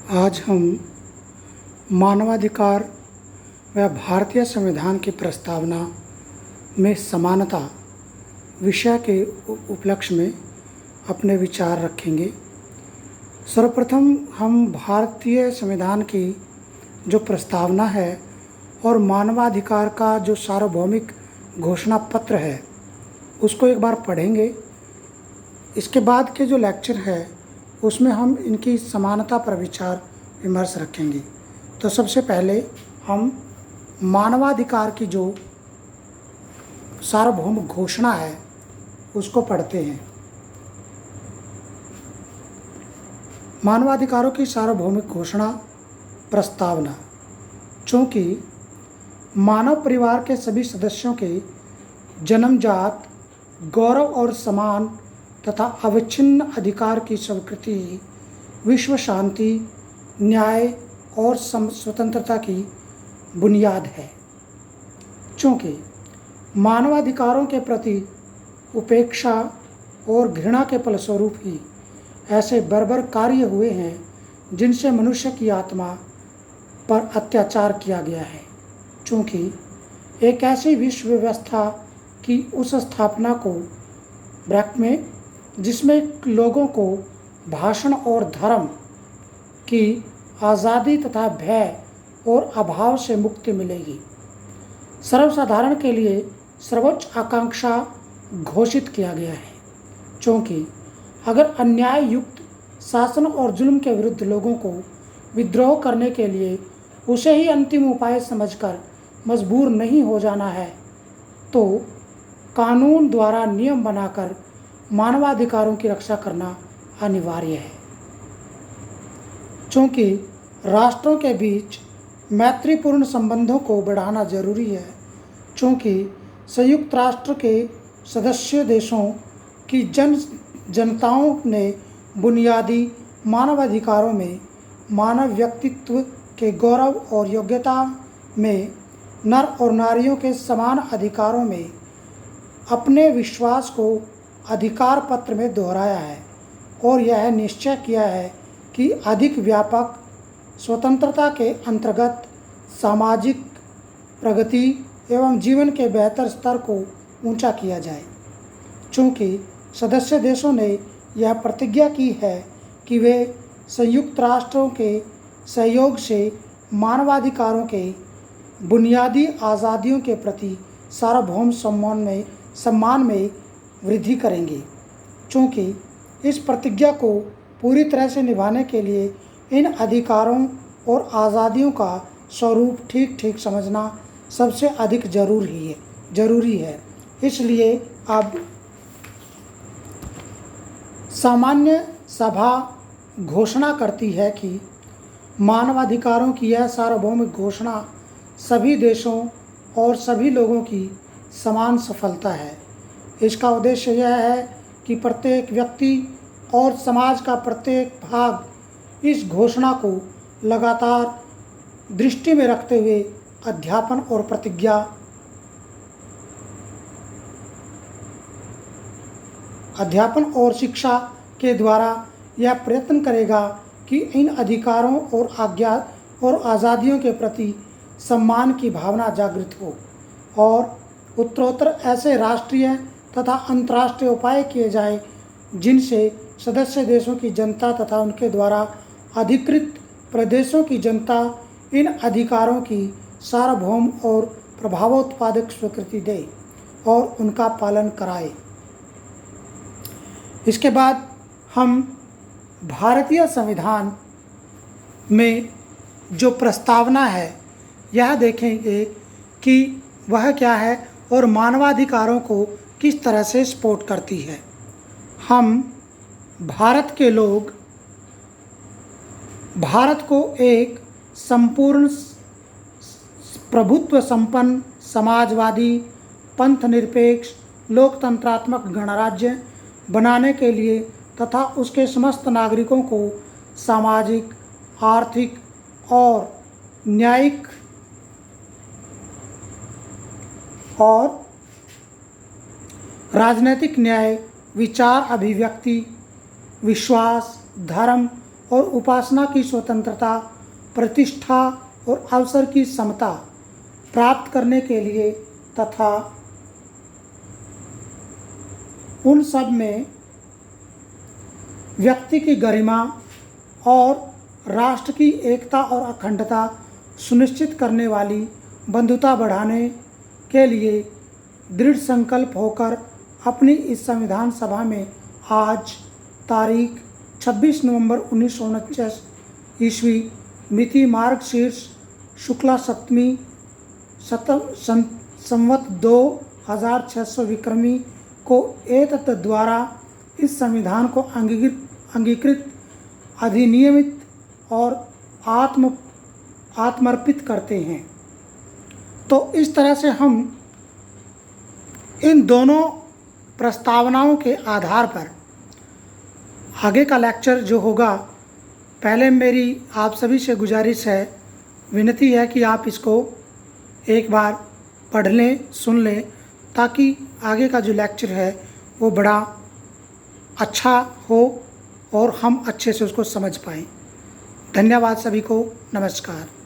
आज हम मानवाधिकार व भारतीय संविधान की प्रस्तावना में समानता विषय के उपलक्ष्य में अपने विचार रखेंगे। सर्वप्रथम हम भारतीय संविधान की जो प्रस्तावना है और मानवाधिकार का जो सार्वभौमिक घोषणा पत्र है उसको एक बार पढ़ेंगे। इसके बाद के जो लेक्चर है उसमें हम इनकी समानता पर विचार विमर्श रखेंगे। तो सबसे पहले हम मानवाधिकार की जो सार्वभौम घोषणा है उसको पढ़ते हैं। मानवाधिकारों की सार्वभौमिक घोषणा प्रस्तावना। चूँकि मानव परिवार के सभी सदस्यों के जन्मजात गौरव और समान तथा अविच्छिन्न अधिकार की स्वीकृति विश्व शांति, न्याय और स्वतंत्रता की बुनियाद है। चूँकि मानवाधिकारों के प्रति उपेक्षा और घृणा के फलस्वरूप ही ऐसे बर्बर कार्य हुए हैं जिनसे मनुष्य की आत्मा पर अत्याचार किया गया है। चूँकि एक ऐसी विश्व व्यवस्था की उस स्थापना को में जिसमें लोगों को भाषण और धर्म की आज़ादी तथा भय और अभाव से मुक्ति मिलेगी, सर्वसाधारण के लिए सर्वोच्च आकांक्षा घोषित किया गया है। क्योंकि अगर अन्याय युक्त शासन और जुल्म के विरुद्ध लोगों को विद्रोह करने के लिए उसे ही अंतिम उपाय समझकर मजबूर नहीं हो जाना है तो कानून द्वारा नियम बनाकर मानवाधिकारों की रक्षा करना अनिवार्य है। चूँकि राष्ट्रों के बीच मैत्रीपूर्ण संबंधों को बढ़ाना जरूरी है, चूँकि संयुक्त राष्ट्र के सदस्य देशों की जनताओं ने बुनियादी मानवाधिकारों में मानव व्यक्तित्व के गौरव और योग्यता में नर और नारियों के समान अधिकारों में अपने विश्वास को अधिकार पत्र में दोहराया है और यह निश्चय किया है कि अधिक व्यापक स्वतंत्रता के अंतर्गत सामाजिक प्रगति एवं जीवन के बेहतर स्तर को ऊंचा किया जाए। चूँकि सदस्य देशों ने यह प्रतिज्ञा की है कि वे संयुक्त राष्ट्रों के सहयोग से मानवाधिकारों के बुनियादी आज़ादियों के प्रति सार्वभौम सम्मान में वृद्धि करेंगे। चूँकि इस प्रतिज्ञा को पूरी तरह से निभाने के लिए इन अधिकारों और आज़ादियों का स्वरूप ठीक ठीक समझना सबसे अधिक जरूरी है। इसलिए अब सामान्य सभा घोषणा करती है कि मानवाधिकारों की यह सार्वभौमिक घोषणा सभी देशों और सभी लोगों की समान सफलता है। इसका उद्देश्य यह है कि प्रत्येक व्यक्ति और समाज का प्रत्येक भाग इस घोषणा को लगातार दृष्टि में रखते हुए अध्यापन और शिक्षा के द्वारा यह प्रयत्न करेगा कि इन अधिकारों और आज़ादियों के प्रति सम्मान की भावना जागृत हो और उत्तरोत्तर ऐसे राष्ट्रीय तथा अंतर्राष्ट्रीय उपाय किए जाएं जिनसे सदस्य देशों की जनता तथा उनके द्वारा अधिकृत प्रदेशों की जनता इन अधिकारों की सार्वभौम और प्रभावोत्पादक स्वीकृति दे और उनका पालन कराए। इसके बाद हम भारतीय संविधान में जो प्रस्तावना है यह देखेंगे कि वह क्या है और मानवाधिकारों को किस तरह से सपोर्ट करती है। हम भारत के लोग भारत को एक संपूर्ण प्रभुत्व संपन्न समाजवादी पंथ निरपेक्ष लोकतंत्रात्मक गणराज्य बनाने के लिए तथा उसके समस्त नागरिकों को सामाजिक, आर्थिक और न्यायिक और राजनैतिक न्याय, विचार अभिव्यक्ति, विश्वास, धर्म और उपासना की स्वतंत्रता, प्रतिष्ठा और अवसर की समता प्राप्त करने के लिए तथा उन सब में व्यक्ति की गरिमा और राष्ट्र की एकता और अखंडता सुनिश्चित करने वाली बंधुता बढ़ाने के लिए दृढ़ संकल्प होकर अपनी इस संविधान सभा में आज तारीख 26 नवंबर 1949 ईस्वी मिति मार्गशीर्ष शुक्ला सप्तमी संवत 2600 विक्रमी को एतत् द्वारा इस संविधान को अंगीकृत, अधिनियमित और आत्मर्पित करते हैं। तो इस तरह से हम इन दोनों प्रस्तावनाओं के आधार पर आगे का लेक्चर जो होगा, पहले मेरी आप सभी से गुजारिश है, विनती है कि आप इसको एक बार पढ़ लें, सुन लें, ताकि आगे का जो लेक्चर है वो बड़ा अच्छा हो और हम अच्छे से उसको समझ पाएँ। धन्यवाद सभी को, नमस्कार।